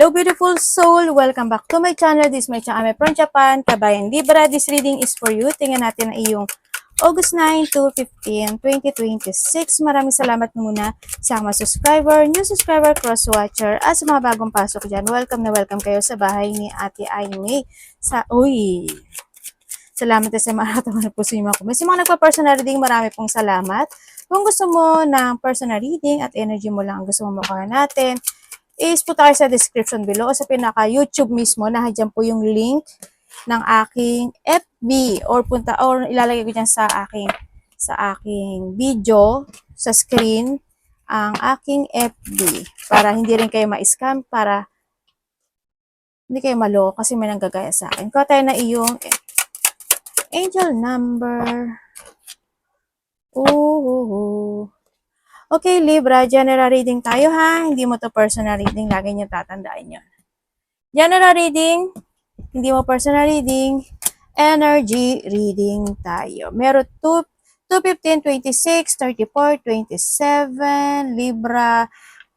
Hello beautiful soul! Welcome back to my channel. This is my channel from Japan, Kabayan Libra. This reading is for you. Tingnan natin ang iyong August 9 to 15, 2026. Maraming salamat muna sa mga subscriber, new subscriber, cross-watcher, at sa mga bagong pasok dyan. Welcome na welcome kayo sa bahay ni Ate Aimee. Salamat sa mga tawa na po sa mga comments. Sa mga nagpa-personal reading, marami pong salamat. Kung gusto mo ng personal reading at energy mo lang gusto mo makuha natin, is punta kayo sa description below o sa pinaka-YouTube mismo. Nandiyan po yung link ng aking FB or ilalagay ko dyan sa aking video sa screen ang aking FB para hindi rin kayo ma-scam, para hindi kayo malo kasi may nanggagaya sa akin. Kuha tayo na iyong angel number. Okay, Libra, general reading tayo ha. Hindi mo to personal reading. Lagi nyo tatandaan yun. General reading, hindi mo personal reading. Energy reading tayo. Meron 15, 26, 34, 27, Libra,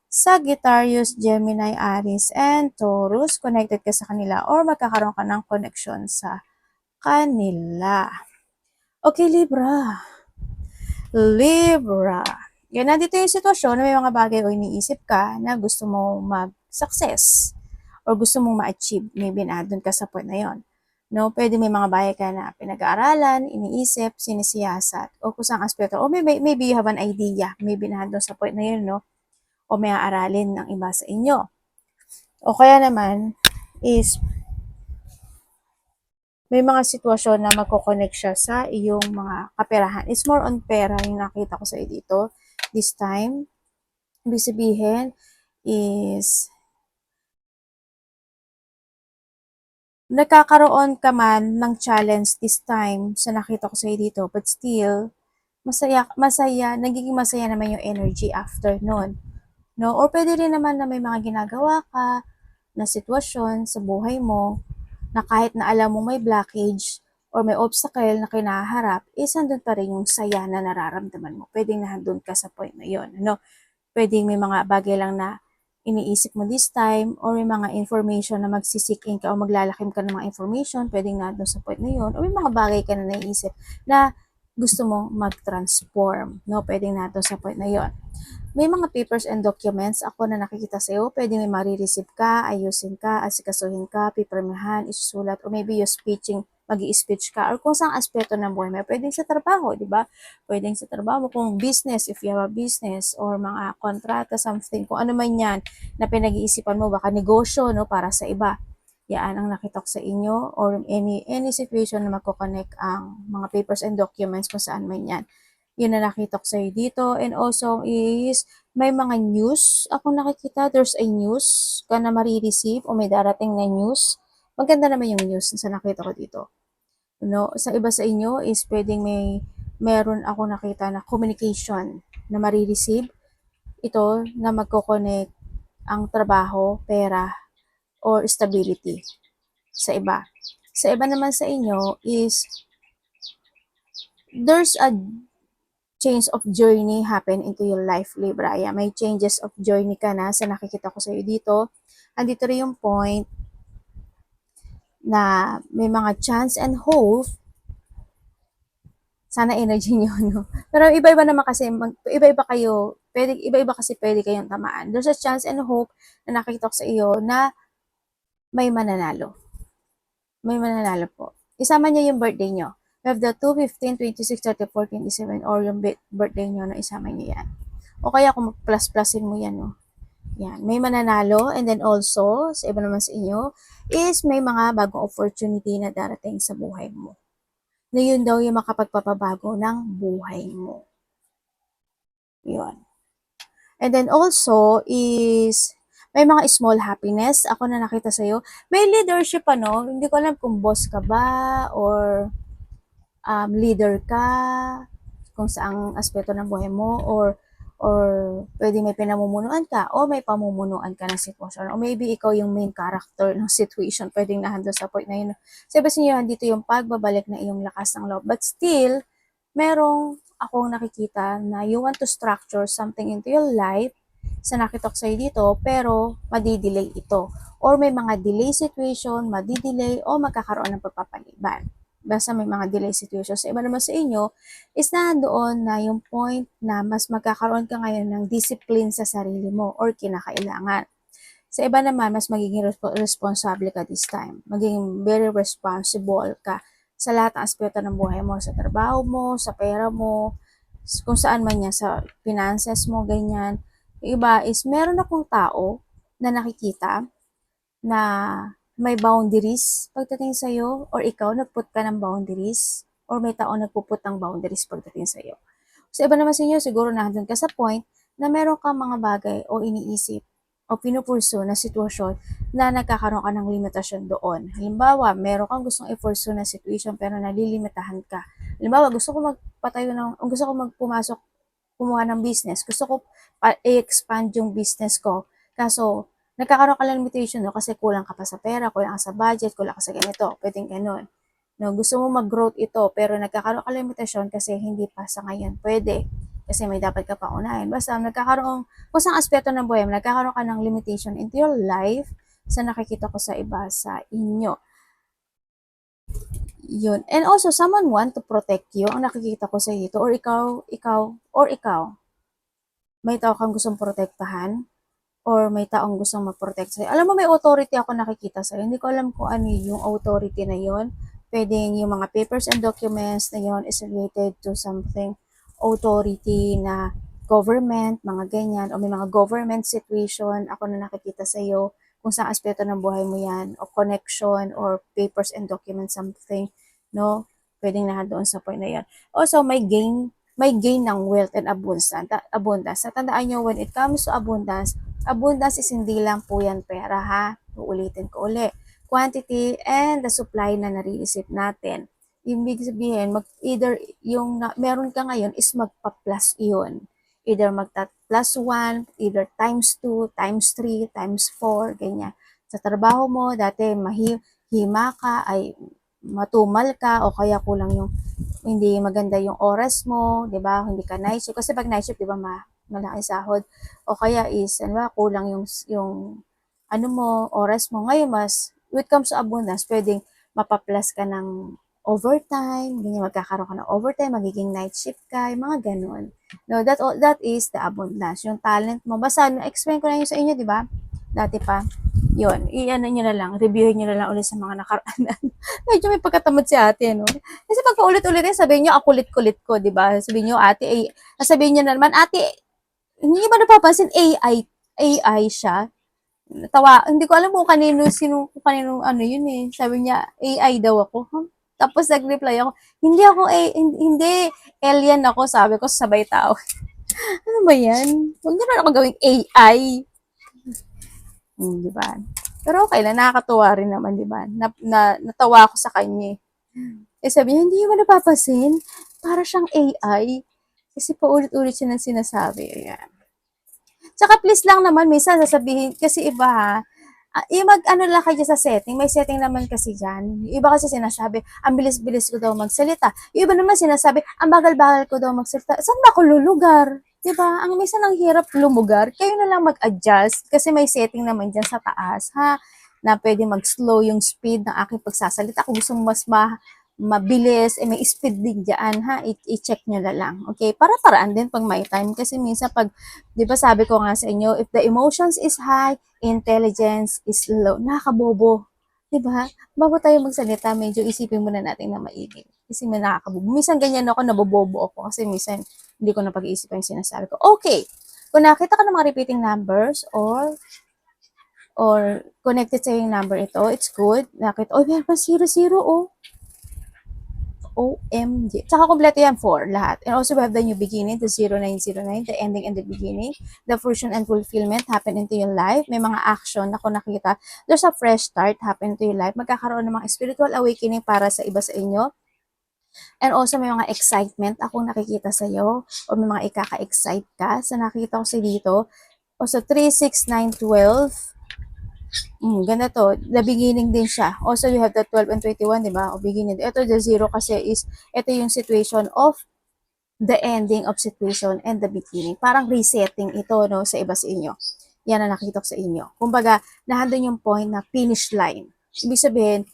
Sagittarius, Gemini, Aries, and Taurus. Connected ka sa kanila or magkakaroon ka ng connection sa kanila. Okay, Libra. Yan, nandito yung sitwasyon na may mga bagay o iniisip ka na gusto mo mag-success or gusto mong ma-achieve. Maybe na doon ka sa point na yon. No, pwede may mga bagay ka na pinag-aaralan, iniisip, sinisiyasat, o kusang aspeto. O maybe you have an idea. Maybe na doon sa point na yun, no? O may aaralin ng iba sa inyo. O kaya naman is may mga sitwasyon na magkoconnect siya sa iyong mga kaperahan. It's more on pera yung nakita ko sa iyo dito. This time, ibig sabihin is nagkakaroon ka man ng challenge this time sa nakita ko sa iyo dito, but still, nagiging masaya naman yung energy after nun. No? Or pwede rin naman na may mga ginagawa ka na sitwasyon sa buhay mo na kahit na alam mo may blockage or may obstacle na kinaharap, andun pa rin yung saya na nararamdaman mo. Pwedeng nandun ka sa point na yon. Ano? Pwedeng may mga bagay lang na iniisip mo this time or may mga information na magsisikin ka o maglalakim ka ng mga information, pwedeng nandun sa point na yon. O may mga bagay ka na naiisip na gusto mo mag-transform. No? Pwedeng nandun sa point na yon. May mga papers and documents ako na nakikita sa iyo. Pwede may marireceive ka, ayusin ka, asikasuhin ka, pipirmahan, isusulat, o maybe yung magi-speech ka, or kung saan aspeto ng buhay mo. Pwedeng sa trabaho, di ba? Pwedeng sa trabaho, kung business, if you have a business, or mga kontrata, something, kung ano man yan na pinag-iisipan mo, baka negosyo, no, para sa iba. Yan ang nakita ko sa inyo, or any situation na magkoconnect ang mga papers and documents kung saan man yan. Yun na nakita ko sa'yo dito. And also is, may mga news ako nakikita. There's a news ka na marireceive o may darating na news. Maganda naman yung news sa nakita ko dito. No? Sa iba sa inyo is pwedeng meron ako nakita na communication na marireceive. Ito na magkoconnect ang trabaho, pera, or stability sa iba. Sa iba naman sa inyo is there's a change of journey happen into your life, Libra. Yeah, may changes of journey ka na sa nakikita ko sa iyo dito. Andito rin yung point na may mga chance and hope. Sana energy nyo, no? Pero iba-iba naman kasi, iba-iba kayo, iba-iba kasi pwede kayong tamaan. There's a chance and hope na nakikita ko sa iyo na may mananalo. May mananalo po. Isama niyo yung birthday nyo. We have the 2, 15, 26, 34, 27, or yung birthday nyo na isama nyo yan. O kaya kung plus-plusin mo yan, no? Yan. May mananalo, and then also, sa iba naman sa inyo, is may mga bagong opportunity na darating sa buhay mo. Na yun daw yung makapagpapabago ng buhay mo. Yun. And then also is may mga small happiness ako na nakita sa iyo. May leadership ano, hindi ko alam kung boss ka ba or leader ka, kung saang aspeto ng buhay mo, or pwede may pinamumunuan ka o may pamumunuan ka ng sitwasyon, o maybe ikaw yung main character ng situation, pwedeng nahando sa point na yun. Sabi sa inyo, dito yung pagbabalik na iyong lakas ng loob, but still, merong akong nakikita na you want to structure something into your life, sa nakita ko sa'yo dito, pero madidelay ito. Or may mga delay situation, madidelay, o magkakaroon ng pagpapaliban. Basta may mga delay situation. Sa iba naman sa inyo, is nandoon na yung point na mas magkakaroon ka ngayon ng discipline sa sarili mo or kinakailangan. Sa iba naman, mas magiging responsable ka this time. Magiging very responsible ka sa lahat ng aspeto ng buhay mo, sa trabaho mo, sa pera mo, kung saan man yan, sa finances mo, ganyan. Yung iba is, meron akong tao na nakikita na may boundaries pagdating sa'yo, or ikaw nagput ka ng boundaries, or may tao nagpuput ng boundaries pagdating sa'yo. Sa iba naman sa inyo, siguro nandun ka sa point na meron kang mga bagay o iniisip o pinupurso na sitwasyon na nagkakaroon ka ng limitasyon doon. Halimbawa, meron kang gustong i-pursue na situation pero nalilimitahan ka. Halimbawa, gusto ko magpumasok, kumuha ng business. Gusto ko i-expand yung business ko. Kaso, nagkakaroon ka lang limitation no? Kasi kulang ka pa sa pera, kulang ka sa budget, kulang ka sa ganito. Pwedeng ganun. No, gusto mo mag-growth ito, pero nagkakaroon ka limitasyon kasi hindi pa sa ngayon pwede. Kasi may dapat ka pa unahin. Basta nagkakaroon, kung saan aspeto ng buhay mo, nagkakaroon ka ng limitation into your life sa nakikita ko sa iba sa inyo. Yun. And also, someone want to protect you, ang nakikita ko sa ito, or ikaw, may tao kang gustong protektahan, or may taong gustong mag-protect sa'yo. Alam mo, may authority ako nakikita sa'yo. Hindi ko alam kung ano yung authority na yon. Pwedeng yung mga papers and documents na yon is related to something authority na government, mga ganyan, o may mga government situation ako na nakikita sa'yo kung saan aspeto ng buhay mo yan, o connection, or papers and documents, something, no? Pwedeng na doon sa point na yan. Also, may gain ng wealth and abundance. Tandaan nyo, when it comes to abundance is hindi lang po yan pera ha. Uulitin ko uli. Quantity and the supply na nare-receive natin. Ibig sabihin, either yung meron ka ngayon is magpa-plus iyon. Either plus 1, either times 2, times 3, times 4, ganyan. Sa trabaho mo, dati hima ka, ay matumal ka, o kaya kulang yung hindi maganda yung oras mo, 'di ba? Hindi ka night shift kasi pag night shift, 'di ba, malaki sahod. O kaya is ano ba, kulang yung ano mo, oras mo. Ngayon mas when it comes to abundance, pwedeng mapaplas ka ng overtime, ganyan, magkakaroon ka ng overtime, magiging night shift ka, yung mga ganun. No, that is the abundance, yung talent mo. Basta na-explain ko na yun sa inyo, 'di ba? Dati pa. Yun, i-ano nyo na lang, reviewin nyo na lang ulit sa mga nakaraan. Medyo may pagkatamad si ate, no? Kasi pag paulit-ulit rin, sabihin nyo, ang kulit-kulit ko, di ba? Sabihin nyo, ate, sabihin nyo na naman, ate, hindi ba napapansin, AI siya? Hindi ko alam kung kanino, ano yun eh. Sabi niya, AI daw ako. Huh? Tapos nag-reply ako, hindi, alien ako, sabi ko, sabay tao. Ano ba yan? Huwag nyo na ako gawing AI. Di ba? Pero okay lang, nakakatuwa rin naman, di ba? Natawa ako sa kanya. Sabi niya, hindi mo napapansin? Para siyang AI. Kasi paulit-ulit siya ng sinasabi. Ayan. Tsaka please lang naman, minsan sasabihin, kasi iba ha, yung mag-ano lang kayo sa setting, may setting naman kasi dyan. Yung iba kasi sinasabi, ang bilis-bilis ko daw magsalita. Yung iba naman sinasabi, ang bagal-bagal ko daw magsalita. Saan ba ako lulugar? Diba? Ang minsan ang hirap lumugar, kayo na lang mag-adjust kasi may setting naman dyan sa taas, ha? Na pwede mag-slow yung speed ng aking pagsasalita. Kung gusto mo mas mabilis, may speed din dyan, ha? I-check nyo na lang. Okay? Para-paraan din pag may time. Kasi minsan pag, di ba sabi ko nga sa inyo, if the emotions is high, intelligence is low. Nakakabobo. Di ba? Bago tayo magsalita, medyo isipin muna natin na maigi. Kasi may nakakabobo. Minsan ganyan ako, nabobobo ako. Kasi minsan, hindi ko na pag-iisipan yung sinasabi ko. Okay. Kung nakita ka ng mga repeating numbers or connected sa yung number ito, it's good. Nakita, meron pa 00, oh. OMG. Tsaka kompleto yan, 4, lahat. And also, we have the new beginning, the 0909, the ending and the beginning. The fruition and fulfillment happen into your life. May mga action na kung nakita. There's a fresh start happen into your life. Magkakaroon ng mga spiritual awakening para sa iba sa inyo. And also, may mga excitement akong nakikita sa iyo o may mga ikaka-excite ka. So, nakikita ko sa dito. Also, 3, 6, 9, 12. Ganda to. The beginning din siya. Also, you have the 12 and 21, di ba? O beginning. Ito, the 0 kasi is, ito yung situation of the ending of situation and the beginning. Parang resetting ito, no, sa iba sa inyo. Yan ang nakita ko sa inyo. Kumbaga, nahandun yung point na finish line. Ibig sabihin,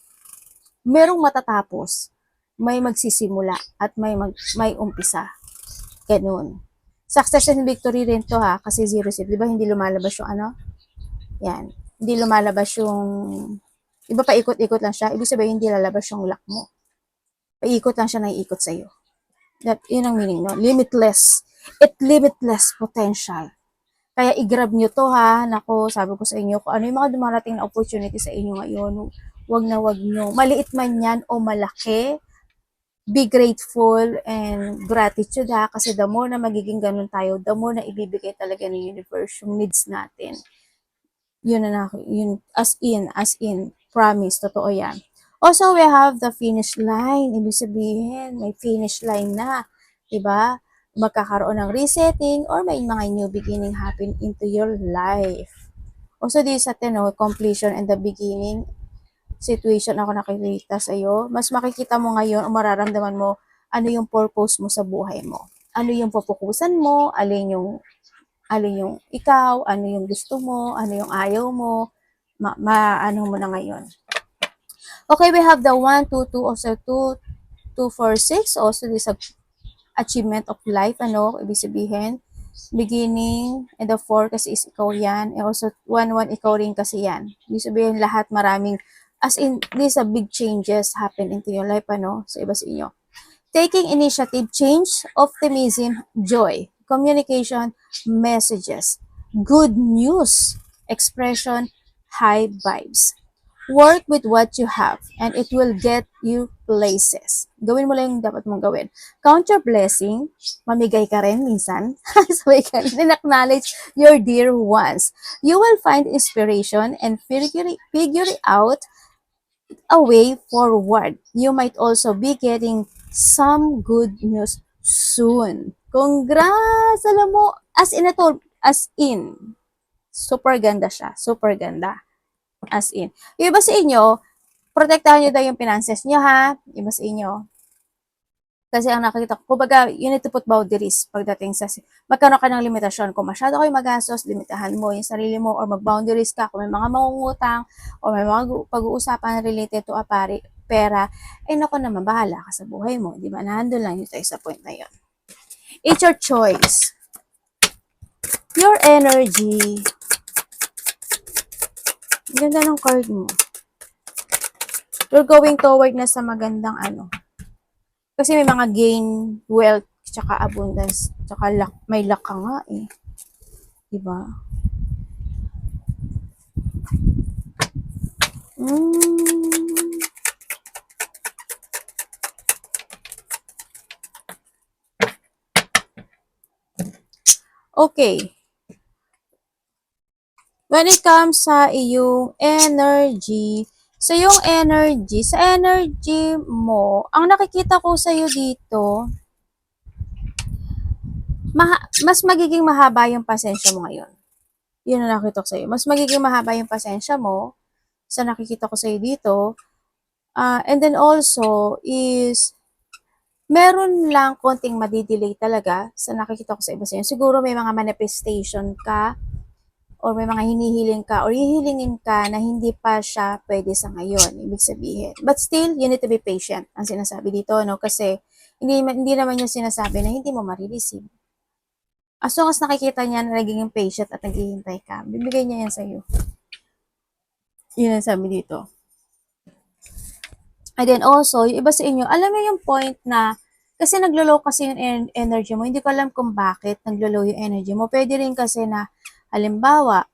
merong matatapos, may magsisimula, at may umpisa. Ganun. Success and victory rin to ha, kasi 0-0. Di ba hindi lumalabas yung ano? Yan. Hindi lumalabas yung, di ba paikot-ikot lang siya? Ibig sabihin, hindi lalabas yung luck mo. Paikot lang siya na iikot sa'yo. Yun ang meaning, no? Limitless. Limitless potential. Kaya i-grab nyo to ha. Nako, sabi ko sa inyo, kung ano yung mga dumarating na opportunity sa inyo ngayon, wag na wag nyo. Maliit man yan o malaki, be grateful and gratitude ha. Kasi the more na magiging ganun tayo, the more na ibibigay talaga ng universe yung needs natin. Yun na yun, as in, promise, totoo yan. Also, we have the finish line. Ibig sabihin, may finish line na. Diba? Magkakaroon ng resetting or may mga new beginning happen into your life. Also, this sa completion and the beginning situation ako nakikita sa iyo. Mas makikita mo ngayon o mararamdaman mo ano yung purpose mo sa buhay mo. Ano yung pupukusan mo, alin yung ikaw, ano yung gusto mo, ano yung ayaw mo, ano mo na ngayon. Okay, we have the 1, 2, 2, also 2, 2, 4, 6. Also, this achievement of life, ano, ibig sabihin, beginning, and the 4 kasi is ikaw yan, and also 1, 1, ikaw rin kasi yan. Ibig sabihin, lahat maraming, as in, these are big changes happen into your life, ano, sa iba sa inyo. Taking initiative, change, optimism, joy, communication, messages, good news, expression, high vibes. Work with what you have and it will get you places. Gawin mo lang yung dapat mong gawin. Count your blessing. Mamigay ka rin minsan. Sabay ka rin. Acknowledge your dear ones. You will find inspiration and figure out a way forward. You might also be getting some good news soon. Congrats! Alam mo, as in ito, as in. Super ganda siya. Super ganda. As in. Yung iba sa inyo, protektahan nyo daw yung finances nyo ha. Yung iba sa inyo. Kasi ang nakikita ko, kumbaga, you need to put boundaries pagdating sa, magkaroon ka ng limitasyon. Kung masyado kayo magastos, limitahan mo yung sarili mo or mag-boundaries ka. Kung may mga mangungutang o may mga pag-uusapan related to pera, eh naku naman, bahala ka sa buhay mo. Di ba? Nandun lang yun tayo sa point na yun. It's your choice. Your energy. Ganda ng card mo. You're going toward na sa magandang ano. Kasi may mga gain, wealth, tsaka abundance, tsaka luck. May luck ka nga eh. Diba? Okay. When it comes sa iyong energy, sa energy mo, ang nakikita ko sa iyo dito, mas magiging mahaba yung pasensya mo ngayon. Yun ang nakikita ko sa iyo. Mas magiging mahaba yung pasensya mo sa nakikita ko sa iyo dito. And then also is meron lang konting madidelay talaga sa nakikita ko sa iba sa inyo. Siguro may mga manifestation ka or may mga hinihiling ka or hihilingin ka na hindi pa siya pwede sa ngayon, ibig sabihin. But still, you need to be patient, ang sinasabi dito, no? Kasi hindi naman yung sinasabi na hindi mo marireceive. As long as nakikita niya na nagiging patient at naghihintay ka, bibigay niya yan sa'yo. Yun ang sabi dito. And then also, yung iba sa inyo, alam mo yung point na, kasi naglo-low kasi yung energy mo, hindi ko alam kung bakit naglo-low yung energy mo. Pwede rin kasi na, halimbawa,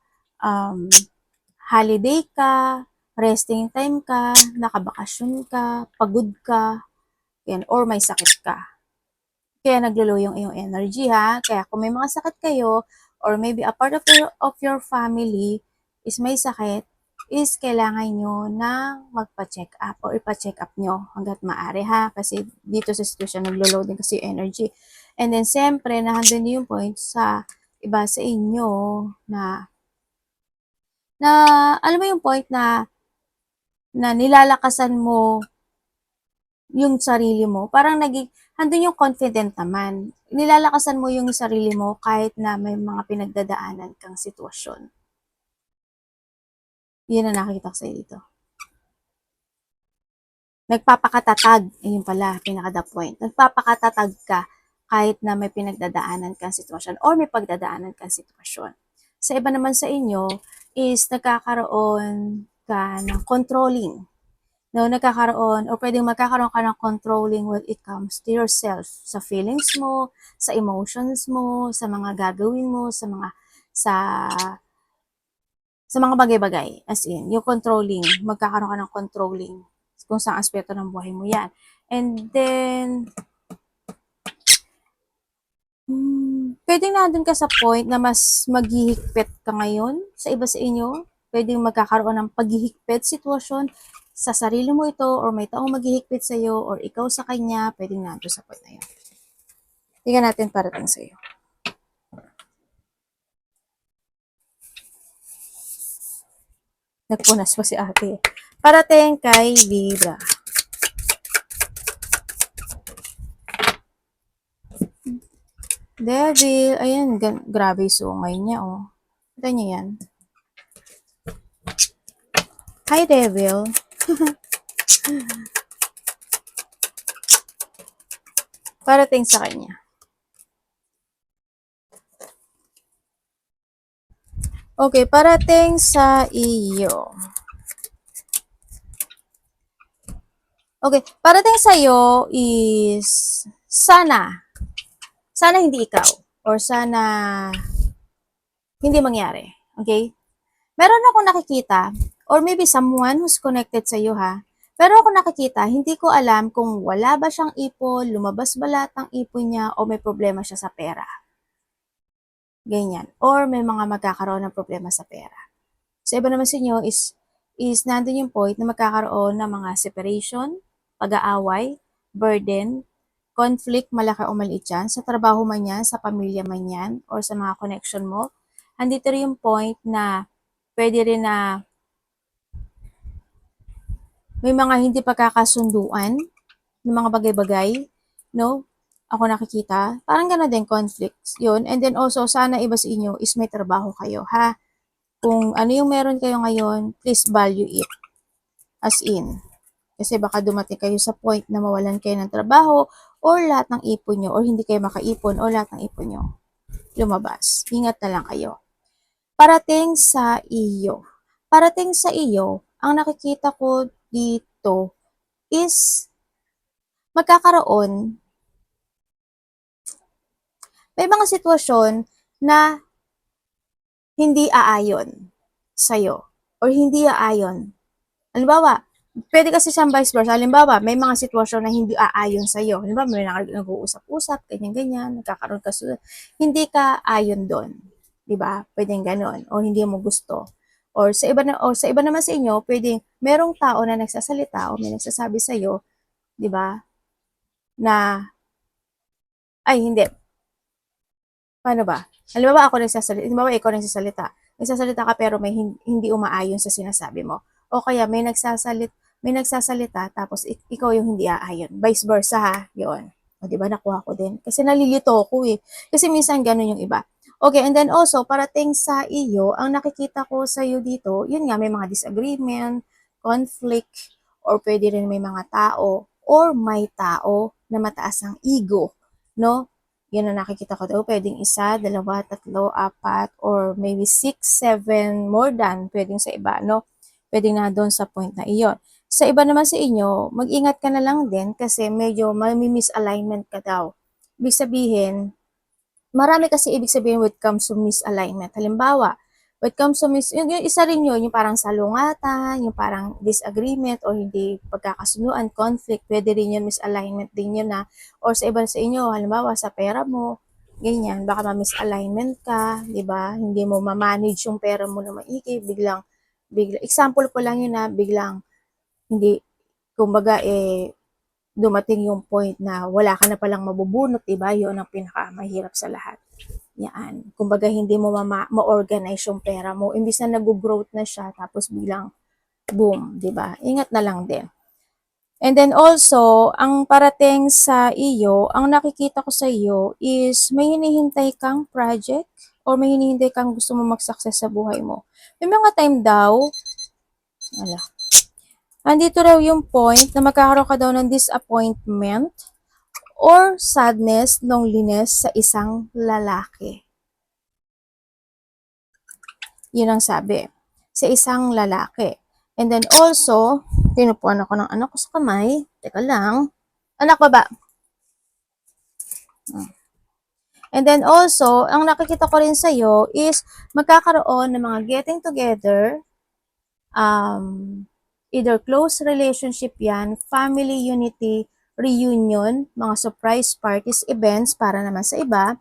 holiday ka, resting time ka, nakabakasyon ka, pagod ka, yan, or may sakit ka. Kaya naglo-low yung iyong energy ha. Kaya kung may mga sakit kayo, or maybe a part of your family is may sakit, is kailangan nyo na magpa-check up or ipa-check up nyo hanggat maaari ha. Kasi dito sa situation, naglo-load din kasi yung energy. And then, siyempre, nandun yung point sa iba sa inyo na alam mo yung point na nilalakasan mo yung sarili mo. Parang handun yung confident naman. nilalakasan mo yung sarili mo kahit na may mga pinagdadaanan kang sitwasyon. Yun ang nakikita ko sa'yo dito. Nagpapakatatag, ayun pala, pinaka-the point. Nagpapakatatag ka kahit na may pinagdadaanan kang sitwasyon or may pagdadaanan kang sitwasyon. Sa iba naman sa inyo is nagkakaroon ka ng controlling. No, nagkakaroon or pwedeng magkakaroon ka ng controlling when it comes to yourself, sa feelings mo, sa emotions mo, sa mga gagawin mo, sa mga bagay-bagay. As in, yung controlling, magkakaroon ka ng controlling kung saan aspeto ng buhay mo yan. And then, pwedeng nandun ka sa point na mas maghihigpit ka ngayon sa iba sa inyo. Pwedeng magkakaroon ng paghihigpit sitwasyon sa sarili mo ito or may taong maghihigpit sa'yo or ikaw sa kanya. Pwedeng nandun sa point na yun. Tingnan natin parating sa'yo. Nagpunas pa si ate. Parating kay Libra. Devil, ayan, grabe sungay niya, oh. Kita niyo yan. Hi, Devil. Parating sa kanya. Okay, parating sa iyo. Okay, parating sa iyo is sana hindi ikaw or sana hindi mangyari. Okay? Meron akong nakikita or maybe someone who's connected sa iyo ha. Pero ako nakikita, hindi ko alam kung wala ba siyang ipon, lumabas ba lahat ng ipon niya o may problema siya sa pera. Ganyan. Or may mga magkakaroon ng problema sa pera. Sa iba naman sa inyo is nandun yung point na magkakaroon ng mga separation, pag-aaway, burden, conflict, malaki o maliit yan, sa trabaho man yan, sa pamilya man yan, or sa mga connection mo. Andito rin yung point na pwede rin na may mga hindi pagkakasunduan ng mga bagay-bagay, no? Ako nakikita, parang gano'n din, conflicts, yun. And then also, sana iba sa inyo is may trabaho kayo, ha? Kung ano yung meron kayo ngayon, please value it. As in. Kasi baka dumating kayo sa point na mawalan kayo ng trabaho or lahat ng ipon nyo or hindi kayo makaipon or lahat ng ipon nyo lumabas. Ingat na lang kayo. Parating sa iyo. Parating sa iyo, ang nakikita ko dito is magkakaroon may mga sitwasyon na hindi aayon sa'yo or hindi aayon. Halimbawa, pwede kasi siyang vice versa. Halimbawa, may mga sitwasyon na hindi aayon sa'yo. Halimbawa, may nag-uusap-usap, ganyan-ganyan, nagkakaroon ka hindi ka ayon doon. Diba? Pwedeng ganon. O hindi mo gusto. Or sa iba naman sa inyo, pwedeng merong tao na nagsasalita o may nagsasabi sa'yo, diba? Na, ay, hindi. Paano ba? Halimbawa ako nagsasalita, halimbawa ikaw nagsasalita. Nagsasalita ka pero may hindi umaayon sa sinasabi mo. O kaya may nagsasalita tapos ikaw yung hindi aayon. Vice versa ha, yun. O diba nakuha ko din. Kasi nalilito ko eh. Kasi minsan ganun yung iba. Okay, and then also, parating sa iyo, ang nakikita ko sa iyo dito, yun nga, may mga disagreement, conflict, or pwede rin may mga tao, or may tao na mataas ang ego, no? Yan ang nakikita ko daw. Pwedeng isa, dalawa, tatlo, apat, or maybe 6, 7, more than. Pwedeng sa iba, no? Pwedeng na doon sa point na iyon. Sa iba naman sa inyo, mag-ingat ka na lang din kasi medyo may misalignment ka daw. Ibig sabihin, marami kasi ibig sabihin when it comes to misalignment. Halimbawa, when it comes to yung isa rin yun, yung parang salungatan, yung parang disagreement or hindi pagkakasunduan, conflict, pwede rin yun, misalignment din yun na, or sa iba sa inyo, halimbawa sa pera mo, ganyan, baka ma-misalignment ka, di ba? Hindi mo ma-manage yung pera mo na maigi, biglang, example ko lang yun na, biglang, hindi, kumbaga, dumating yung point na wala ka na palang mabubunot, diba? Yun ang pinakamahirap sa lahat. Yan. Kumbaga, hindi mo ma-organize yung pera mo. Imbis na nag-growth na siya, tapos bilang boom, diba? Ingat na lang din. And then also, ang parating sa iyo, ang nakikita ko sa iyo is may hinihintay kang project or may hinihintay kang gusto mo mag-success sa buhay mo. May mga time daw, ala, andito raw yung point na magkakaroon ka daw ng disappointment or sadness, loneliness sa isang lalaki. Yun ang sabi. Sa isang lalaki. And then also, pinupuan ako ng anak ko sa kamay. Teka lang. Anak, baba. And then also, ang nakikita ko rin sa'yo is magkakaroon ng mga getting together, either close relationship yan, family unity, reunion, mga surprise parties, events para naman sa iba,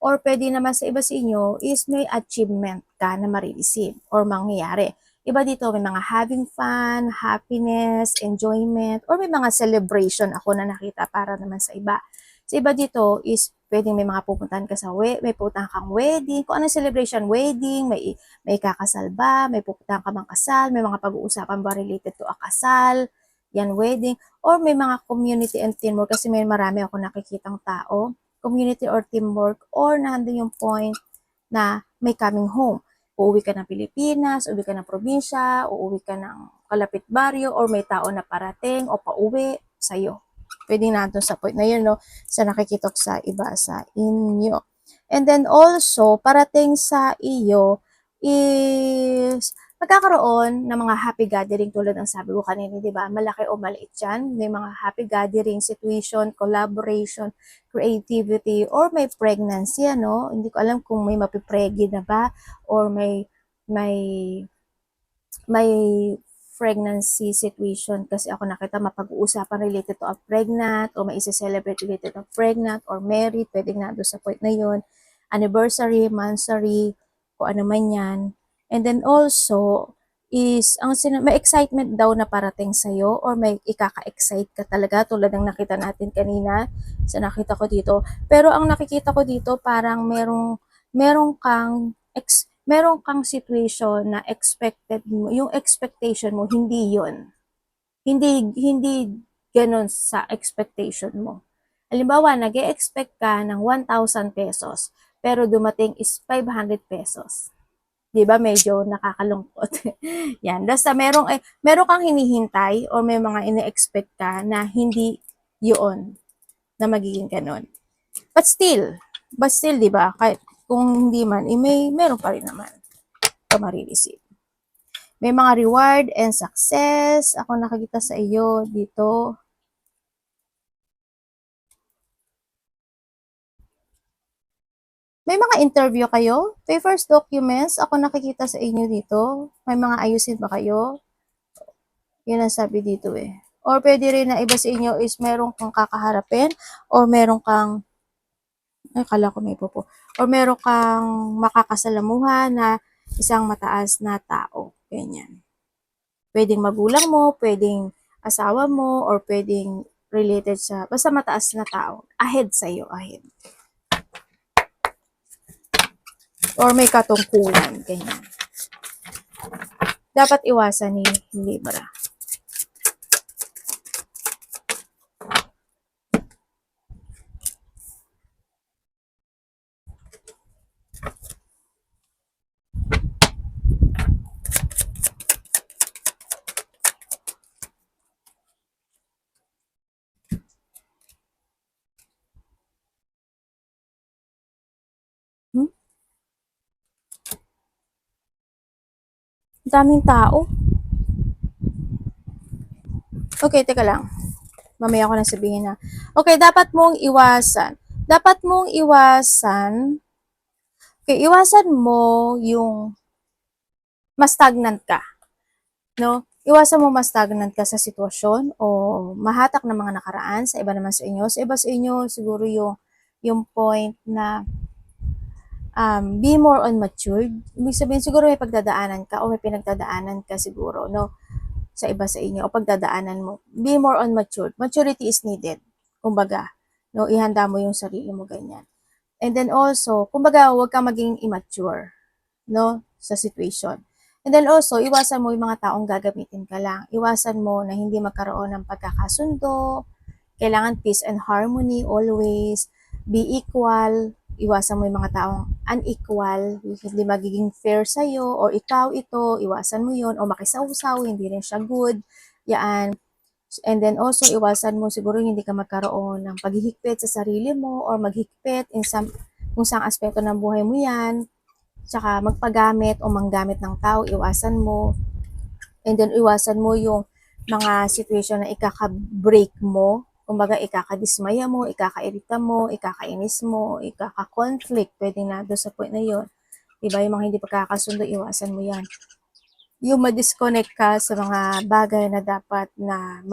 or pwede naman sa iba sa inyo is may achievement ka na marireceive or mangyayari. Iba dito, may mga having fun, happiness, enjoyment, or may mga celebration ako na nakita para naman sa iba. Sa iba dito is pwedeng may mga pupuntahan ka sa may pupuntahan kang wedding, kung anong celebration, wedding, may kakasal ba, may pupuntahan ka bang kasal, may mga pag-uusapan ba related to a kasal, yan wedding, or may mga community and teamwork kasi may marami ako nakikitang tao community or teamwork or nandun yung point na may coming home. Uuwi ka ng Pilipinas, uuwi ka ng probinsya, uuwi ka ng kalapit baryo, or may tao na parating o pauwi sa'yo. Pwede nandun sa point na yun, no? Sa nakikita ko sa iba sa inyo. And then also, parating sa iyo is magkakaroon ng mga happy gathering tulad ng sabi ko kanina, di ba? Malaki o maliit yan. May mga happy gathering, situation, collaboration, creativity, or may pregnancy, ano? Hindi ko alam kung may mapipregi na ba or may pregnancy situation kasi ako nakita mapag-uusapan related to a pregnant o may isa-celebrate related to pregnant or married, pwedeng nando sa point na yun. Anniversary, monthsary, kung ano man yan. And then also, is may excitement daw na parating sa'yo or may ikaka-excite ka talaga tulad ng nakita natin kanina sa nakita ko dito. Pero ang nakikita ko dito parang merong kang situation na expected mo, yung expectation mo hindi yon. Hindi ganun sa expectation mo. Halimbawa, nag-e-expect ka ng 1,000 pesos pero dumating is 500 pesos. 'Di ba medyo nakakalungkot. Yan, basta meron kang hinihintay or may mga ine-expect ka na hindi 'yun na magiging ganun. But still, 'di ba? Kahit kung hindi man, meron pa rin naman ka marireceive. May mga reward and success. Ako nakikita sa iyo dito. May mga interview kayo? Papers, documents. Ako nakikita sa inyo dito. May mga ayusin ba kayo? Yun ang sabi dito eh. Or pwede rin na iba sa inyo is meron kang kakaharapin or meron kang kala ko may popo. Or meron kang makakasalamuhan na isang mataas na tao. Ganyan. Pwedeng magulang mo, pwedeng asawa mo, or pwedeng related sa, basta mataas na tao. Ahead sa'yo, ahead. Or may katungkulan, ganyan. Dapat iwasan ni Libra. Daming tao. Okay, teka lang. Mamaya ko na sabihin na. Okay, dapat mong iwasan. Okay, iwasan mo yung mas stagnant ka. No? Iwasan mo mas stagnant ka sa sitwasyon o mahatak ng mga nakaraan sa iba naman sa inyo. Sa iba sa inyo, siguro yung point na be more on matured. Ibig sabihin, siguro may pagdadaanan ka o may pinagdadaanan ka siguro, no? Sa iba sa inyo o pagdadaanan mo. Be more on matured. Maturity is needed. Kumbaga, no? Ihanda mo yung sarili mo ganyan. And then also, kumbaga, huwag ka maging immature, no? Sa situation. And then also, iwasan mo yung mga taong gagamitin ka lang. Iwasan mo na hindi magkaroon ng pagkakasundo. Kailangan peace and harmony always. Be equal. Iwasan mo yung mga taong unequal, hindi magiging fair sa'yo, or ikaw ito, iwasan mo yun, o makisawsaw, hindi rin siya good. Yan. And then also, iwasan mo siguro hindi ka magkaroon ng paghihigpit sa sarili mo or maghigpit kung saang aspeto ng buhay mo yan. Tsaka magpagamit o manggamit ng tao, iwasan mo. And then iwasan mo yung mga situation na ikaka-break mo. Kumbaga, ikakadismaya mo, ikakairita mo, ikakainis mo, ikaka-conflict. Pwede na doon sa point na yun. Diba? Yung mga hindi pagkakasundo, iwasan mo yan. Yung ma-disconnect ka sa mga bagay na dapat na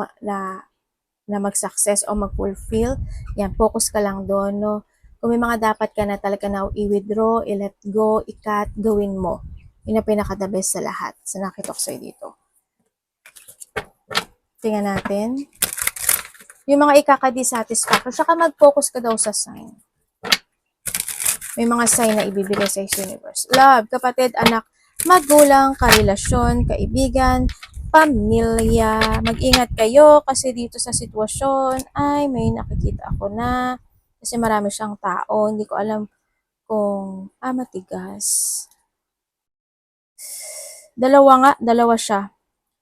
mag-success o mag-fulfill, yan, focus ka lang doon, no? Kung may mga dapat ka na talaga na i-withdraw, i-let go, i-cut, gawin mo. Yun ang pinaka-the best sa lahat. Sa nakita ko sa'yo dito. Tingnan natin. Yung mga ikaka-dissatisfaction, saka mag-focus ka daw sa sign. May mga sign na ibibigay sa universe. Love, kapatid, anak, magulang, karelasyon, kaibigan, pamilya. Mag-ingat kayo kasi dito sa sitwasyon ay may nakikita ako na kasi marami siyang tao. Hindi ko alam kung matigas. Dalawa siya.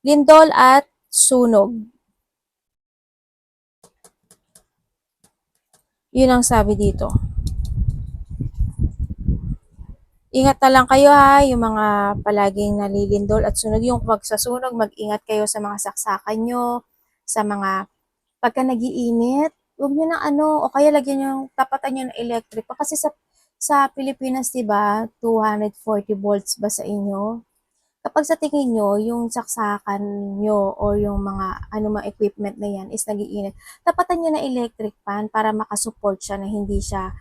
Lindol at sunog. Yun ang sabi dito. Ingat na lang kayo ha, yung mga palaging nalilindol at sunog. Yung pag sa sunog, mag-ingat kayo sa mga saksakan nyo, sa mga pagka nagiinit, huwag nyo na o kaya lagyan nyo, tapatan nyo ng electric pa. Kasi sa Pilipinas, diba, 240 volts ba sa inyo? Kapag sa tingin nyo, yung saksakan nyo or yung mga mga equipment na yan is nagiinit, tapatan nyo na electric fan para makasupport siya na hindi siya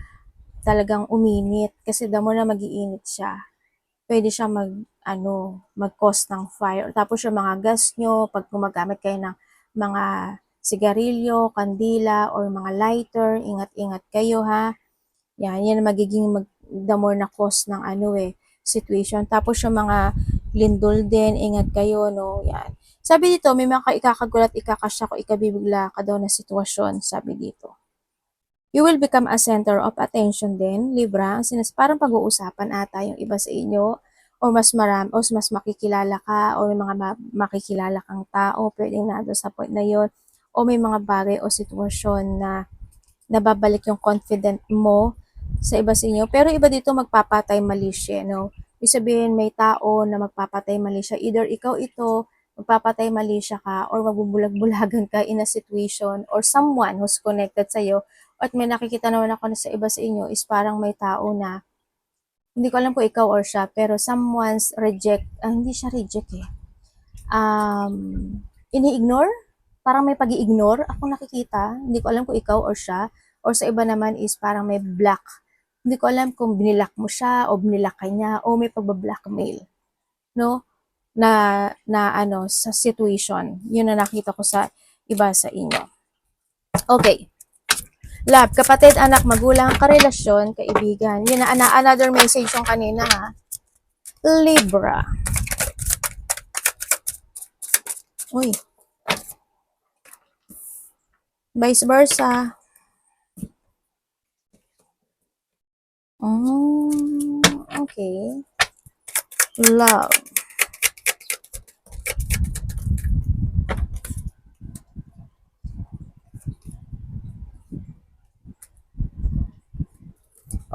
talagang uminit. Kasi damo na magiinit siya, pwede siya mag-cause ng fire. Tapos yung mga gas nyo, pag gumagamit kayo ng mga sigarilyo, kandila, or mga lighter, ingat-ingat kayo ha. Yan magiging the more na cause ng situation. Tapos yung mga lindol din, ingat kayo, no? Yan. Sabi dito, may mga ikakagulat, ikakasya ko, ikabibigla ka daw na sitwasyon, sabi dito. You will become a center of attention din, Libra. Parang pag-uusapan ata yung iba sa inyo, o mas marami, o mas makikilala ka, o may mga makikilala kang tao, pwedeng na sa point na yon, o may mga bagay o sitwasyon na nababalik yung confident mo sa iba sa inyo. Pero iba dito magpapatay mali siya, no? Ibig sabihin, may tao na magpapatay mali siya. Either ikaw ito, magpapatay mali siya ka, or magbubulag-bulagan ka in a situation, or someone who's connected sa'yo. At may nakikita naman ako na sa iba sa inyo is parang may tao na, hindi ko alam kung ikaw or siya, pero someone's hindi siya reject eh. Ini-ignore? Parang may pag-i-ignore ako nakikita. Hindi ko alam kung ikaw or siya. Or sa iba naman is parang may black. Hindi ko alam kung binilak mo siya o binilak ka niya o may pagba-blackmail. No? Sa situation. Yun na nakita ko sa iba sa inyo. Okay. Love, kapatid, anak, magulang, karelasyon, kaibigan. Yun na, another message yung kanina ha. Libra. Uy. Vice versa. Okay. Love.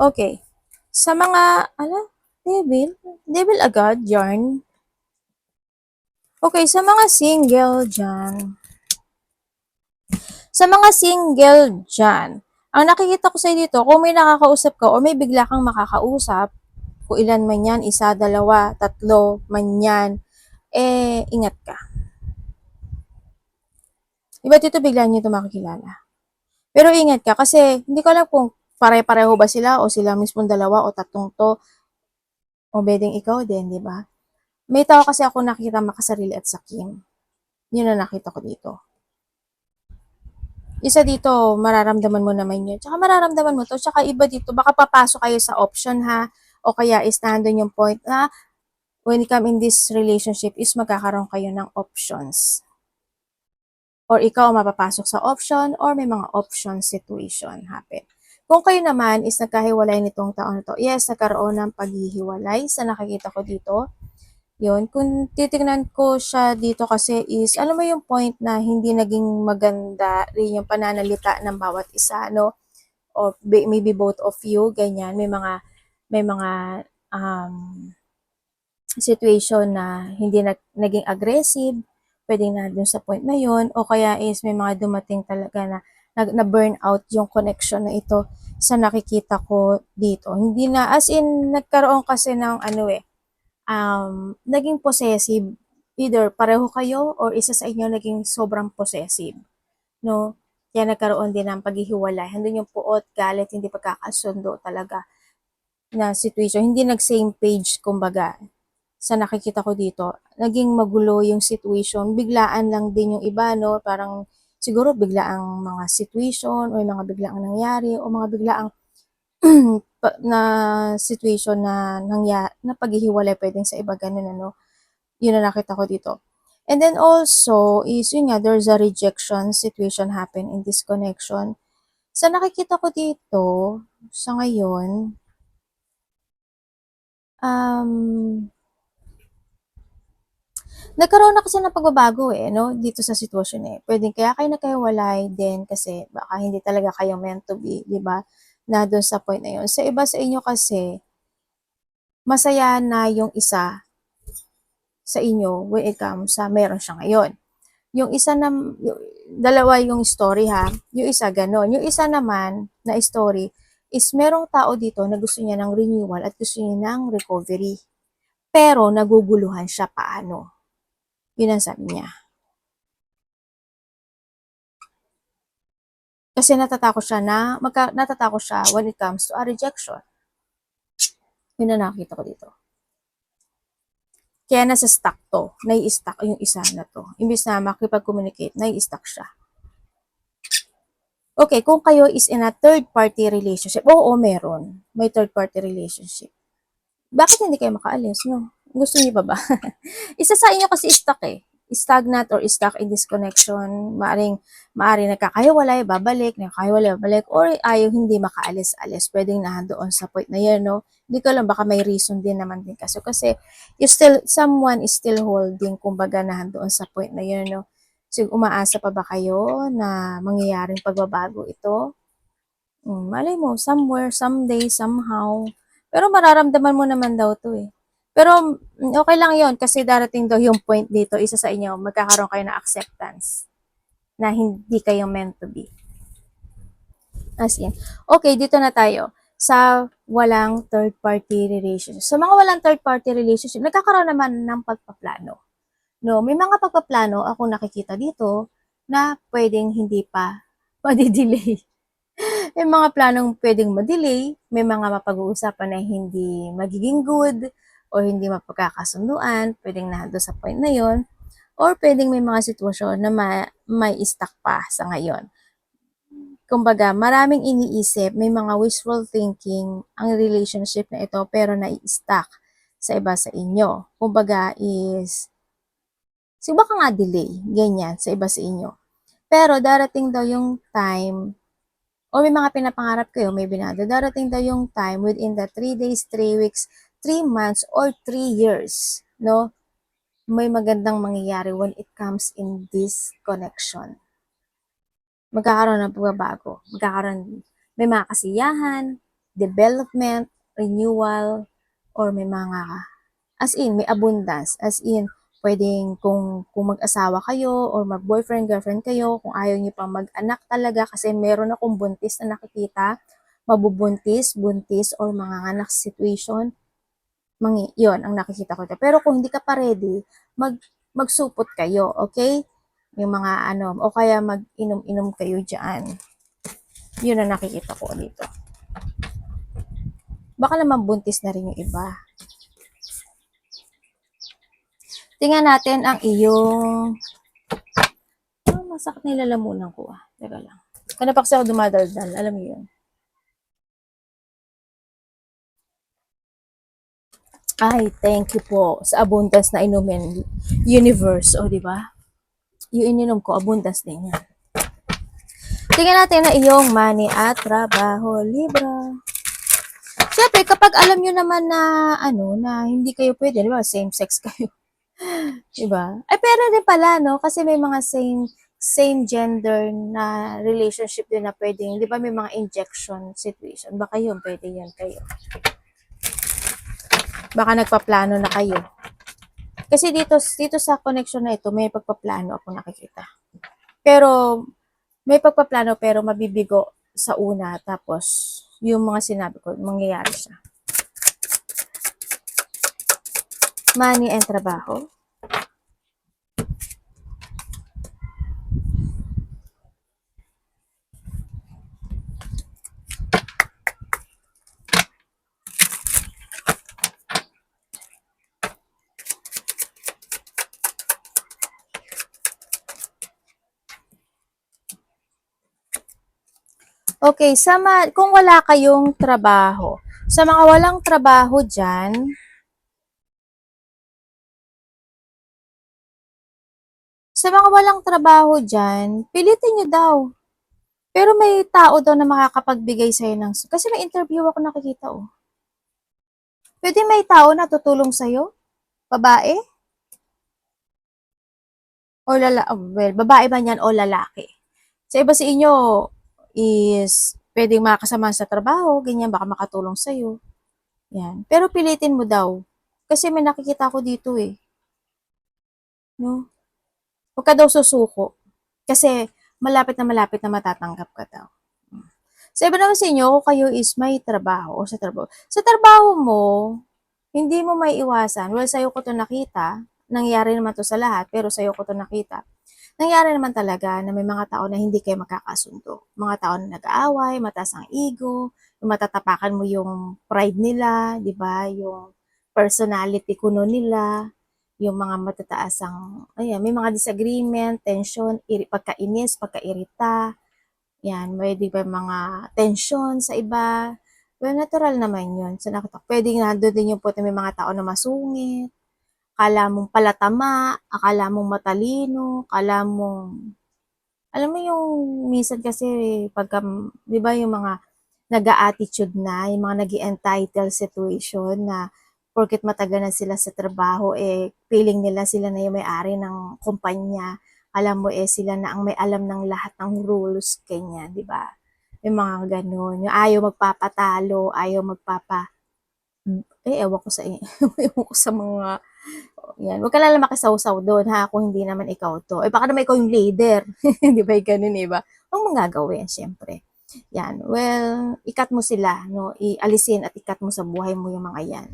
Okay. Sa mga, devil agad, yarn. Okay, sa mga single dyan. Sa mga single dyan, ang nakikita ko sa dito, kung may nakakausap ka o may bigla kang makakausap, kung ilan man yan, isa, dalawa, tatlo, man yan, ingat ka. Diba dito bigla nyo ito makikilala? Pero ingat ka kasi hindi ko alam kung pare-pareho ba sila o sila mismong dalawa o tatlong to o pwedeng ikaw din, di ba? May tao kasi ako nakita makasarili at sakim. Yun na nakita ko dito. Isa dito, mararamdaman mo naman yun. Tsaka mararamdaman mo to. Tsaka iba dito, baka papasok kayo sa option ha. O kaya is nandun yung point na when you come in this relationship is magkakaroon kayo ng options. Or ikaw mapapasok sa option or may mga option situation happen. Kung kayo naman is nagkahiwalay nitong taon na to, yes, nagkaroon ng paghihiwalay sa nakikita ko dito. Yun, kung titignan ko siya dito kasi is, alam mo yung point na hindi naging maganda rin yung pananalita ng bawat isa, no? Or maybe both of you, ganyan. May mga situation na hindi naging aggressive, pwedeng na dun sa point na yun, o kaya is may mga dumating talaga na burn out yung connection na ito sa nakikita ko dito. Hindi na, as in, nagkaroon kasi ng naging possessive. Either pareho kayo or isa sa inyo naging sobrang possessive. No? Kaya nagkaroon din ng paghihiwalay. Handun yung puot, galit, hindi pagkakasundo talaga na situation. Hindi nag-same page, kumbaga sa nakikita ko dito, naging magulo yung situation. Biglaan lang din yung iba, no? Parang siguro biglaang mga situation o mga biglaang nangyari o mga biglaang na situation na na paghihiwalay pwedeng sa iba ganun, ano? Yun na nakita ko dito. And then also is yun nga, there's a rejection situation happen in this connection. Sa nakikita ko dito, sa ngayon, nagkaroon na kasi ng pagbabago no, dito sa sitwasyon Pwedeng kaya kayo nagkahiwalay din kasi baka hindi talaga kayo meant to be, di ba? Na doon sa point na yun. Sa iba sa inyo kasi, masaya na yung isa sa inyo when it comes sa meron siya ngayon. Yung isa na, dalawa yung story ha, yung isa ganon. Yung isa naman na story is merong tao dito na gusto niya ng renewal at gusto niya ng recovery. Pero naguguluhan siya paano. Yun ang sabi niya. Kasi natatakot siya when it comes to a rejection. Yun na nakita ko dito. Kaya nasa stuck to. Nai-stuck yung isa na to. Imbis na makipag-communicate, nai-stuck siya. Okay, kung kayo is in a third-party relationship, oo, meron. May third-party relationship. Bakit hindi kayo makaalis, no? Gusto niyo pa ba? Isa sa inyo kasi stuck stagnant or stuck in this connection, maaring nagkakahiwalay, babalik, or ayaw hindi makaalis-alis. Pwedeng doon sa point na yan, no? Hindi ko alam, baka may reason din naman din kasi someone is still holding, kumbaga doon sa point na yan, no? So, umaasa pa ba kayo na mangyayaring pagbabago ito? Malay mo, somewhere, someday, somehow. Pero mararamdaman mo naman daw to Pero okay lang yon kasi darating daw yung point dito, isa sa inyo, magkakaroon kayo ng acceptance na hindi kayo meant to be. As in. Okay, dito na tayo sa walang third-party relationship. Sa mga walang third-party relationship, nagkakaroon naman ng pagpaplano. No, may mga pagpaplano ako nakikita dito na pwedeng hindi pa madidelay. May mga planong pwedeng ma-delay, may mga mapag-uusapan na hindi magiging good o hindi mapagkakasunduan, pwedeng nando sa point na yon, or pwedeng may mga sitwasyon na may stuck pa sa ngayon. Kumbaga, maraming iniisip, may mga wishful thinking ang relationship na ito pero nai-stuck sa iba sa inyo. Kumbaga is, baka nga delay, ganyan, sa iba sa inyo. Pero darating daw yung time o may mga pinapangarap kayo, may binado. Darating daw yung time within the 3 days, 3 weeks, 3 months, or 3 years, no? May magandang mangyayari when it comes in this connection. Magkakaroon ng pagbabago. May mga kasiyahan, development, renewal, or may mga, as in, may abundance. As in, pwedeng kung mag-asawa kayo or mag-boyfriend, girlfriend kayo, kung ayaw niyo pang mag-anak talaga kasi meron akong buntis na nakikita, mabubuntis, buntis, or mga anak situation, yon ang nakikita ko. Pero kung hindi ka pa ready, magsupot kayo, okay? Yung mga o kaya mag-inom-inom kayo dyan. Yun ang nakikita ko dito. Baka naman buntis na rin yung iba. Tingnan natin ang iyong masakit na lalamunan ko Teka lang. Kaya pa kasi ako dumadaldal. Alam mo yun. Ay, thank you po sa abundance na inumin. Universe, o di ba? Yung ininom ko, abundance din yan. Tingnan natin na iyong money at trabaho, Libra. Siyempre, kapag alam nyo naman na, na hindi kayo pwede, di ba, same sex kayo. Di ba? Ay, pero din pala, no? Kasi may mga same gender na relationship din na pwedeng, di ba, may mga injection situation. Baka yun, pwede yan kayo. Baka nagpaplano na kayo. Kasi dito sa connection na ito, may pagpaplano ako nakikita. Pero, may pagpaplano pero mabibigo sa una. Tapos, yung mga sinabi ko, mangyayari siya. Money and trabaho. Okay, kung wala kayong trabaho, sa mga walang trabaho dyan, pilitin nyo daw. Pero may tao daw na makakapagbigay sa'yo kasi may interview ako nakikita, oh. Pwede may tao na tutulong sa'yo? Babae? O well, babae ba yan o lalaki? Sa iba sa inyo is pwedeng makakasama sa trabaho, ganyan, baka makatulong sa'yo. Yan. Pero pilitin mo daw. Kasi may nakikita ko dito eh. No? Huwag ka daw susuko. Kasi malapit na matatanggap ka daw. Sa iba naman sa inyo, kung kayo is may trabaho o sa trabaho. Sa trabaho mo, hindi mo may iwasan. Well, sa'yo ko to nakita. Nangyari naman to sa lahat, pero sa'yo ko to nakita. Nangyari naman talaga na may mga tao na hindi kayo magkakasundo. Mga tao na nag-aaway, mataas ang ego, matatapakan mo yung pride nila, di ba? Yung personality kuno nila, yung mga matataas ang, ayan, may mga disagreement, tension, pagkainis, pagkairita, yan, may di ba mga tension sa iba. Well, natural naman yun. So, pwedeng nandun din yung po may mga tao na masungit, akala mong palatama, akala mong matalino, akala mong, alam mo yung minsan kasi pagka, di ba yung mga nag-a-attitude na, yung mga nag entitled situation na porket matagal na sila sa trabaho, feeling nila sila na yung may-ari ng kumpanya. Alam mo sila na ang may alam ng lahat ng rules, ganyan, di ba? Yung mga ganun. Yung ayaw magpapatalo, ayaw ewan ko sa, ewan ko sa mga, yan. Huwag ka lang makisawsaw doon, ha, kung hindi naman ikaw to. Baka naman ikaw yung leader. Di ba, ganun, ba? Huwag mong gagawin, syempre. Yan. Well, ikat mo sila, no? Ialisin at ikat mo sa buhay mo yung mga yan.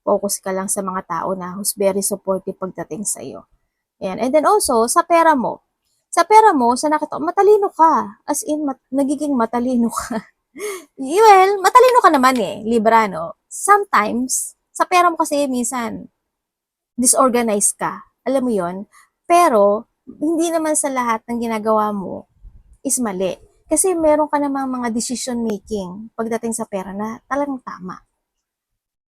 Focus ka lang sa mga tao na who's very supportive pagdating sa'yo. Yan. And then also, sa pera mo. Sa pera mo, sa nakita, matalino ka. As in, nagiging matalino ka. Well, matalino ka naman Libra, no? Sometimes, sa pera mo kasi minsan, disorganized ka. Alam mo yon. Pero, hindi naman sa lahat ng ginagawa mo is mali. Kasi meron ka namang mga decision making pagdating sa pera na talagang tama.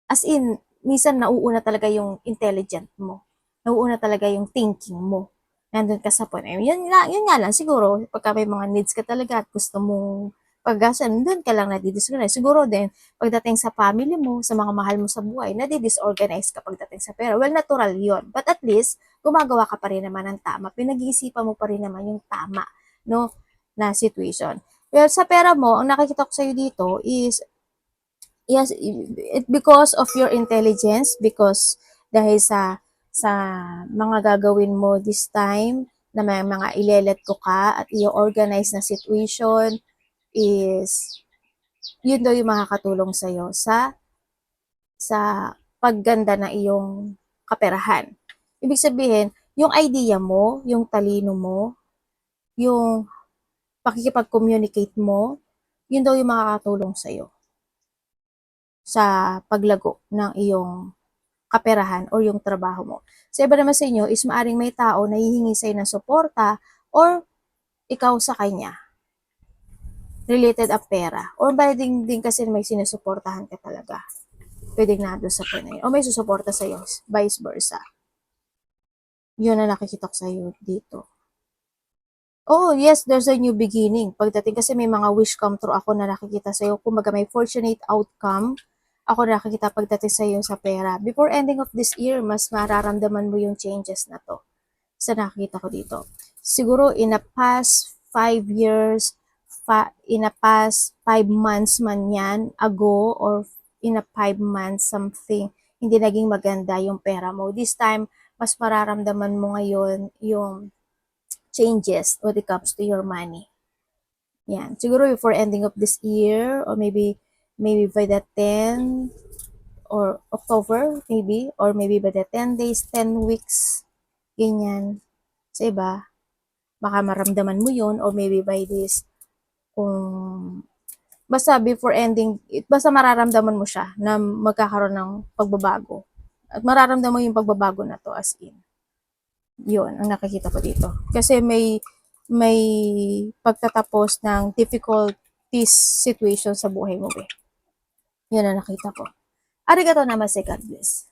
As in, minsan nauuna talaga yung intelligent mo. Nauuna talaga yung thinking mo. Nandun ka sa point. Yun nga lang, siguro, pagka may mga needs ka talaga at gusto mong paggasan, doon ka lang nadidisorganize. Siguro din, pagdating sa family mo, sa mga mahal mo sa buhay, nadidisorganize ka pagdating sa pera. Well, natural yon. But at least, gumagawa ka pa rin naman ng tama. Pinag-iisipan mo pa rin naman yung tama, no, na situation. Well, sa pera mo, ang nakikita ko sa'yo dito is, yes, because of your intelligence, because dahil sa mga gagawin mo this time, na may mga ilelet ko ka at i-organize na situation, is yun daw yung makakatulong sa'yo sa pagganda ng iyong kaperahan. Ibig sabihin, yung idea mo, yung talino mo, yung pakikipag-communicate mo, yun daw yung makakatulong sa'yo sa paglago ng iyong kaperahan or yung trabaho mo. Sa iba naman sa inyo is maaring may tao na hihingi sa'yo ng suporta or ikaw sa kanya related ang pera. Or pwedeng din kasi may sinusuportahan ka talaga. pwedeng nandun sa point na yun. O may susuporta sa'yo, vice versa. Yun ang nakikita ko sa'yo dito. Oh, yes, there's a new beginning. Pagdating kasi may mga wish come true ako na nakikita sa'yo. Kumbaga may fortunate outcome ako nakikita pagdating sa'yo sa pera. Before ending of this year, mas mararamdaman mo yung changes na to sa nakikita ko dito. Siguro in a past 5 years, in a past 5 months man yan ago, or in a 5 months something, hindi naging maganda yung pera mo. This time, mas mararamdaman mo ngayon yung changes when it comes to your money. Yan. Siguro before ending of this year, or maybe by the 10 or October, maybe, or maybe by the 10 days, 10 weeks, ganyan. Sa iba, baka maramdaman mo yun, or maybe by this, kung, basta before ending, basta mararamdaman mo siya na magkakaroon ng pagbabago. At mararamdaman mo yung pagbabago na to as in. Yun, ang nakikita ko dito. Kasi may pagtatapos ng difficulties situation sa buhay mo, eh. Yun ang nakita ko. Arigato namaste, God bless.